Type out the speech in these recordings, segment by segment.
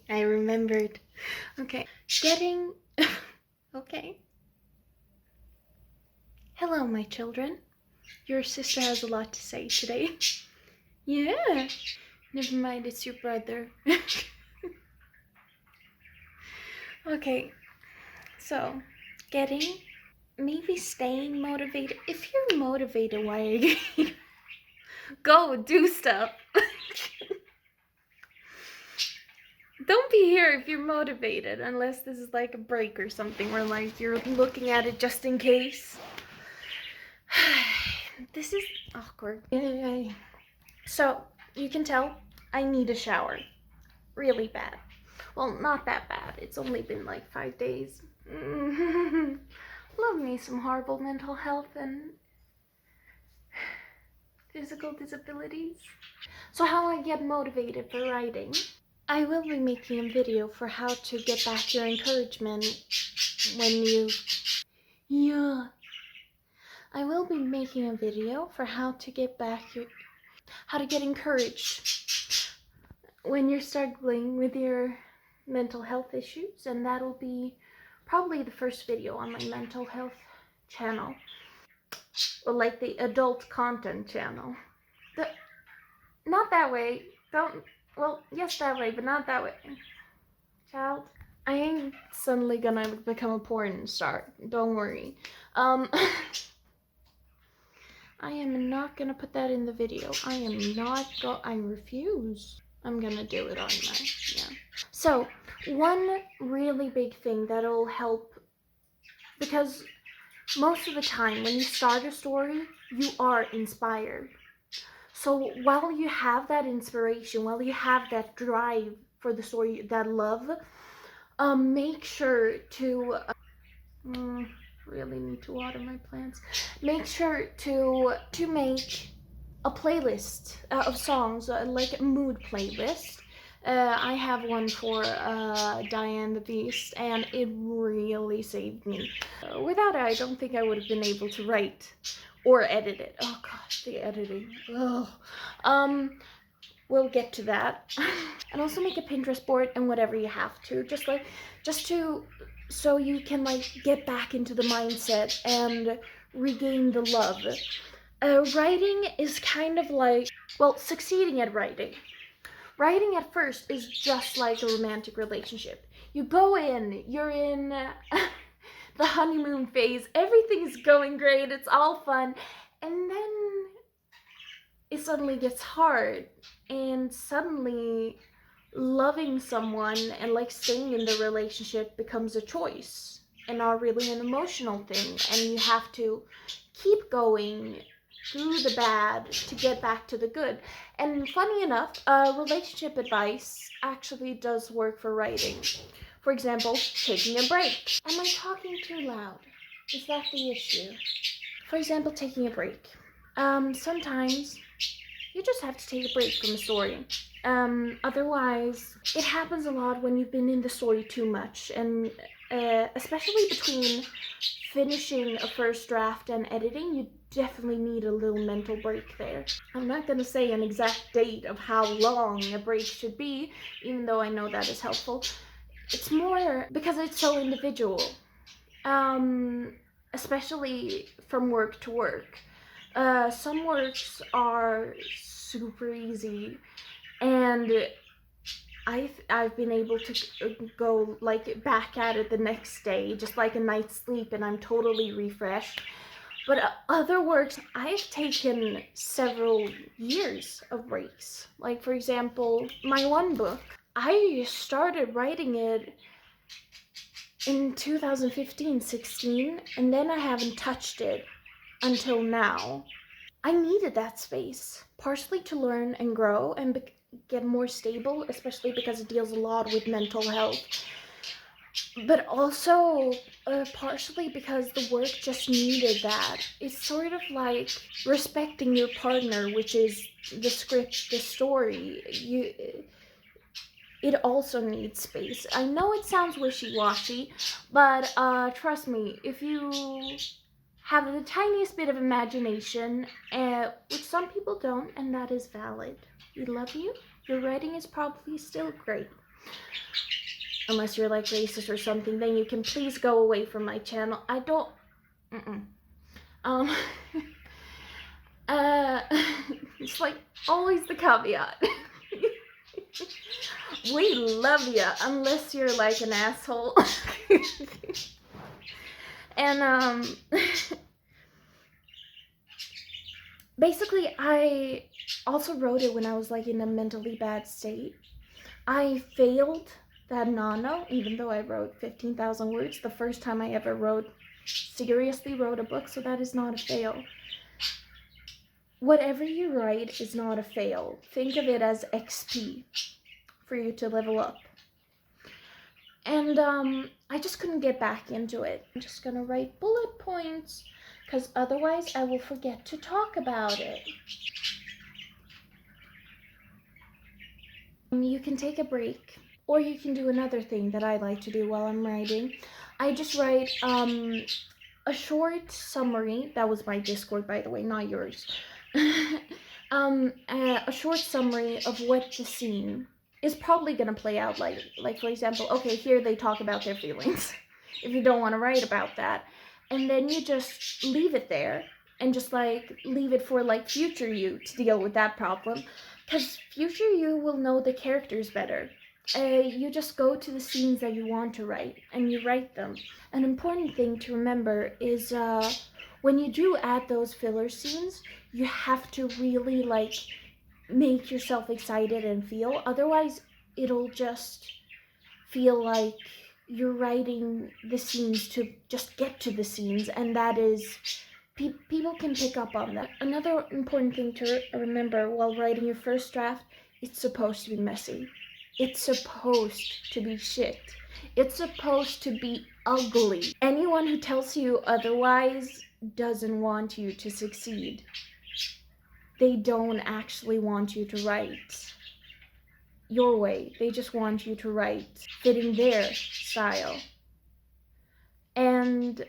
I remembered. Okay. Getting... Okay. Hello, my children. Your sister has a lot to say today. Yeah. Never mind, it's your brother. Okay. So, maybe staying motivated. If you're motivated, why are you... Go, do stuff. Don't be here if you're motivated, unless this is like a break or something where like you're looking at it just in case. This is awkward. So, you can tell I need a shower. Really bad. Well, not that bad. It's only been like 5 days. Love me some horrible mental health and physical disabilities. So how I get motivated for writing? I will be making a video for how to get back your encouragement when you... Yeah. I will be making a video for how to get back your... How to get encouraged when you're struggling with your mental health issues, and that'll be probably the first video on my mental health channel. Or like the adult content channel. Not that way. Don't... Well, yes, that way, but not that way. Child, I ain't suddenly gonna become a porn star. Don't worry. I am not gonna put that in the video. I refuse. I'm gonna do it on my... Yeah. So, one really big thing that'll help, because most of the time when you start a story, you are inspired. So while you have that inspiration, while you have that drive for the story, that love, make sure to... really need to water my plants. Make sure to make a playlist of songs, like a mood playlist. I have one for Diane the Beast, and it really saved me. Without it, I don't think I would have been able to write or edit it. Oh gosh, the editing. Oh. We'll get to that. And also make a Pinterest board and whatever you have to, so you can like get back into the mindset and regain the love. Writing is kind of like, well, succeeding at writing. Writing at first is just like a romantic relationship. You go in, you're in the honeymoon phase, everything's going great, it's all fun, and then it suddenly gets hard, and suddenly loving someone and like staying in the relationship becomes a choice and not really an emotional thing, and you have to keep going through the bad to get back to the good. And funny enough, relationship advice actually does work for writing. For example, taking a break. Am I talking too loud? Is that the issue? For example, taking a break. Sometimes you just have to take a break from a story. Otherwise, it happens a lot when you've been in the story too much, and especially between finishing a first draft and editing, you definitely need a little mental break there. I'm not gonna say an exact date of how long a break should be, even though I know that is helpful. It's more because it's so individual, especially from work to work. Some works are super easy, and I've been able to go like back at it the next day, just like a night's sleep, and I'm totally refreshed. But other works, I've taken several years of breaks. Like, for example, my one book, I started writing it in 2015-16, and then I haven't touched it until now. I needed that space, partially to learn and grow and get more stable, especially because it deals a lot with mental health. But also, partially because the work just needed that. It's sort of like respecting your partner, which is the script, the story. It also needs space. I know it sounds wishy-washy, but trust me, if you have the tiniest bit of imagination, which some people don't, and that is valid. We love you. Your writing is probably still great. Unless you're like racist or something, then you can please go away from my channel. I don't. Um. It's like always the caveat. We love you, unless you're like an asshole. And basically, I also wrote it when I was like in a mentally bad state. I failed that nano, even though I wrote 15,000 words the first time I ever seriously wrote a book, so that is not a fail. Whatever you write is not a fail. Think of it as XP for you to level up. And I just couldn't get back into it. I'm just gonna write bullet points, because otherwise I will forget to talk about it. You can take a break, or you can do another thing that I like to do while I'm writing. I just write a short summary. That was my Discord, by the way, not yours. A short summary of what the scene is probably gonna play out like for example, okay, here they talk about their feelings. If you don't want to write about that, and then you just leave it there and just like leave it for like future you to deal with that problem, because future you will know the characters better. You just go to the scenes that you want to write and you write them. An important thing to remember is when you do add those filler scenes, you have to really like make yourself excited and feel. Otherwise, it'll just feel like you're writing the scenes to just get to the scenes, and that is, people can pick up on that. Another important thing to remember while writing your first draft, it's supposed to be messy. It's supposed to be shit. It's supposed to be ugly. Anyone who tells you otherwise doesn't want you to succeed. They don't actually want you to write your way. They just want you to write fitting their style. And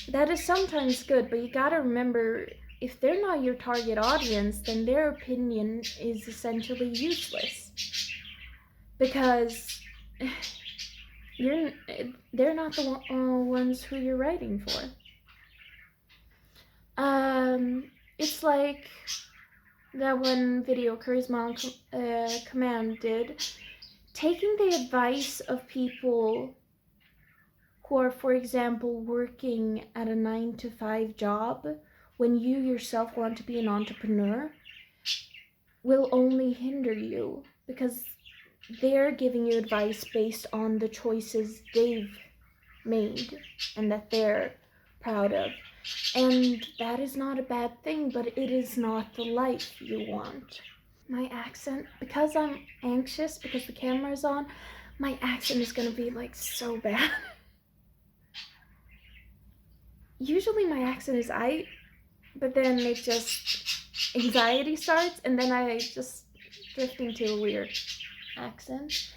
that is sometimes good, but you gotta remember, if they're not your target audience, then their opinion is essentially useless. Because they're not the ones who you're writing for. It's like that one video Charisma Command did, taking the advice of people who are, for example, working at a 9-to-5 job when you yourself want to be an entrepreneur will only hinder you, because they're giving you advice based on the choices they've made and that they're proud of. And that is not a bad thing, but it is not the life you want. My accent, because I'm anxious, because the camera's on, my accent is gonna be like so bad. Usually my accent is aight, but then it just, anxiety starts, and then I just drift into a weird accent.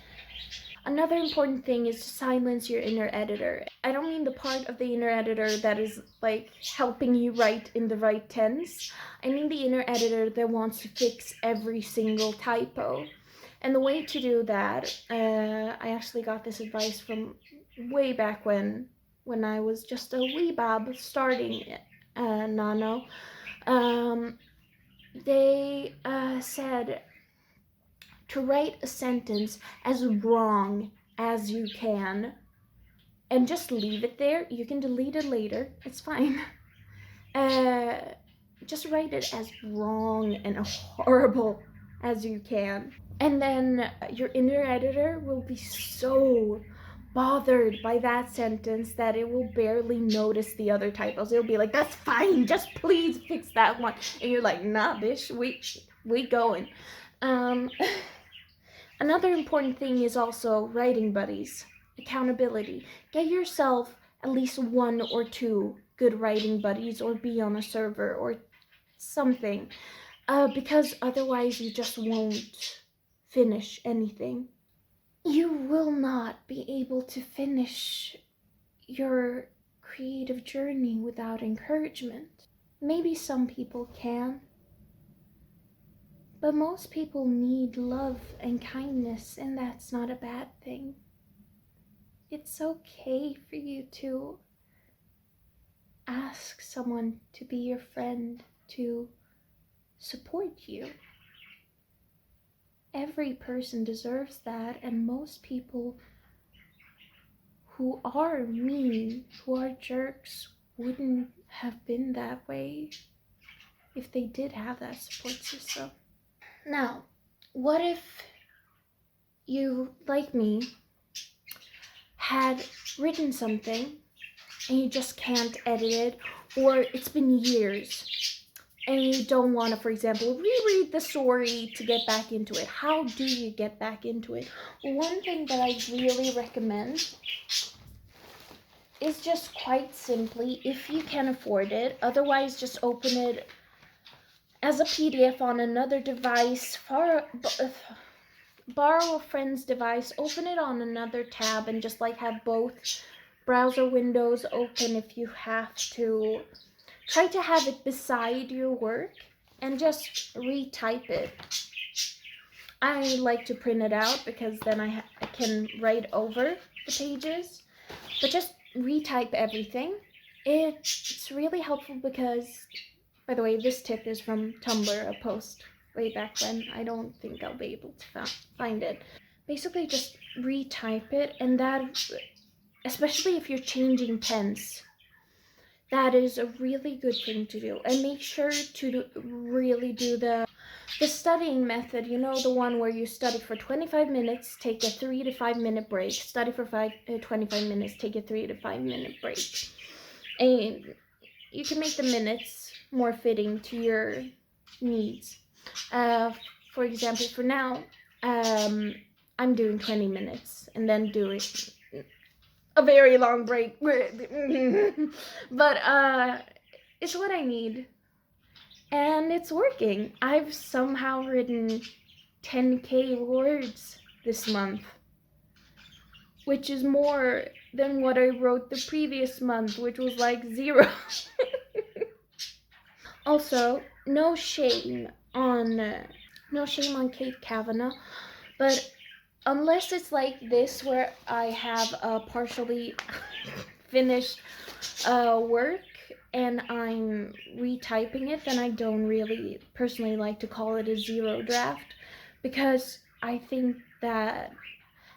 Another important thing is to silence your inner editor. I don't mean the part of the inner editor that is like helping you write in the right tense. I mean the inner editor that wants to fix every single typo. And the way to do that, I actually got this advice from way back when I was just a wee bab starting Nano. They said to write a sentence as wrong as you can and just leave it there. You can delete it later, it's fine. Just write it as wrong and horrible as you can. And then your inner editor will be so bothered by that sentence that it will barely notice the other typos. It'll be like, that's fine, just please fix that one. And you're like, nah, bitch, we going. Another important thing is also writing buddies, accountability. Get yourself at least 1 or 2 good writing buddies, or be on a server or something, because otherwise you just won't finish anything. You will not be able to finish your creative journey without encouragement. Maybe some people can, But most people need love and kindness, and that's not a bad thing. It's okay for you to ask someone to be your friend, to support you. Every person deserves that, and most people who are mean, who are jerks, wouldn't have been that way if they did have that support system. Now, what if you, like me, had written something and you just can't edit it, or it's been years and you don't want to, for example, reread the story to get back into it? How do you get back into it? One thing that I really recommend is just quite simply, if you can afford it, otherwise just open it as a PDF on another device, borrow a friend's device, open it on another tab, and just like have both browser windows open if you have to. Try to have it beside your work and just retype it. I like to print it out because then I can write over the pages, but just retype everything. It's really helpful because, by the way, this tip is from Tumblr, a post way back when. I don't think I'll be able to find it. Basically, just retype it, and that, especially if you're changing pens, that is a really good thing to do. And make sure to really do the studying method, you know, the one where you study for 25 minutes, take a 3 to 5 minute break, study for 25 minutes, take a 3 to 5 minute break. And you can make the minutes more fitting to your needs. For example, for now, I'm doing 20 minutes and then doing a very long break. But it's what I need. And it's working. I've somehow written 10K words this month, which is more than what I wrote the previous month, which was like 0. Also, no shame on Kate Kavanaugh, but unless it's like this where I have a partially finished work and I'm retyping it, then I don't really personally like to call it a 0 draft, because I think that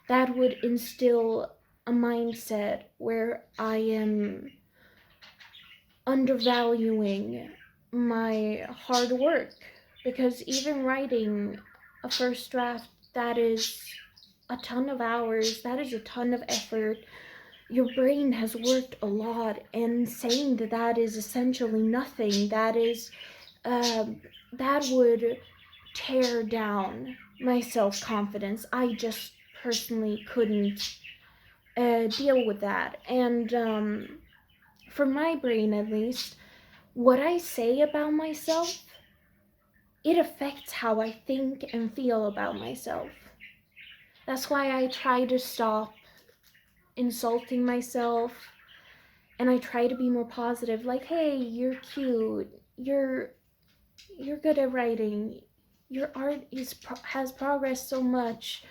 would instill a mindset where I am undervaluing my hard work, because even writing a first draft, that is a ton of hours, that is a ton of effort. Your brain has worked a lot, and saying that is essentially nothing, that would tear down my self-confidence. I just personally couldn't deal with that. And for my brain, at least, what I say about myself, it affects how I think and feel about myself. That's why I try to stop insulting myself, and I try to be more positive, like, hey, you're cute, you're good at writing, your art has progressed so much.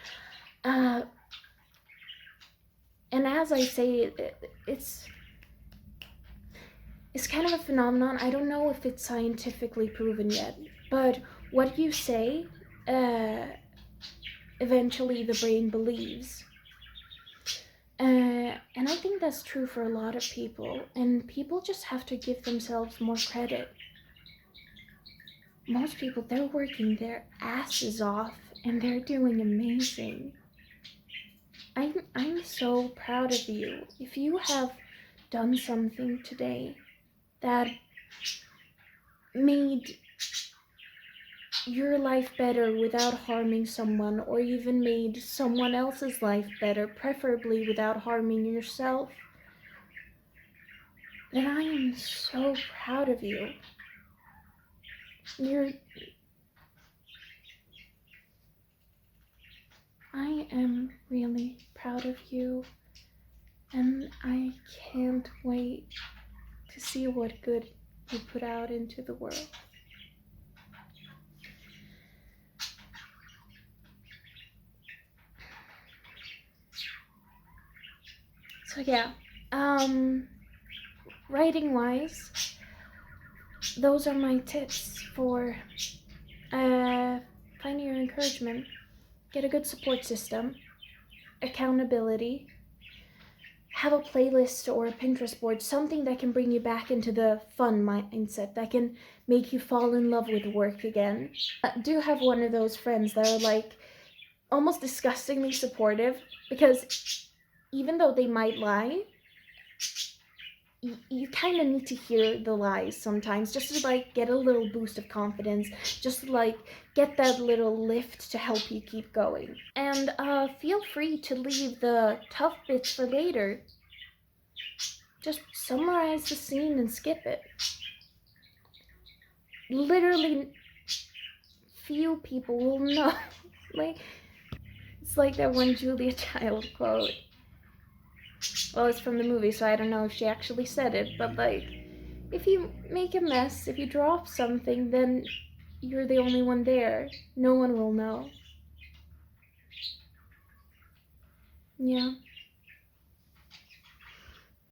And as I say, it's kind of a phenomenon. I don't know if it's scientifically proven yet, but what you say, eventually the brain believes. And I think that's true for a lot of people, and people just have to give themselves more credit. Most people, they're working their asses off, and they're doing amazing. I'm so proud of you. If you have done something today that made your life better without harming someone, or even made someone else's life better, preferably without harming yourself, then I am so proud of you. I am really proud of you, and I can't wait to see what good you put out into the world. So yeah, writing wise, those are my tips for finding your encouragement. Get a good support system, accountability, have a playlist or a Pinterest board, something that can bring you back into the fun mindset, that can make you fall in love with work again. Do have one of those friends that are like almost disgustingly supportive, because even though they might lie, you kind of need to hear the lies sometimes, just to like get a little boost of confidence, just to like get that little lift to help you keep going. And feel free to leave the tough bits for later. Just summarize the scene and skip it. Literally few people will know. Like, it's like that one Julia Child quote. Well, it's from the movie, so I don't know if she actually said it, but like, if you make a mess, if you drop something, then you're the only one there. No one will know. Yeah.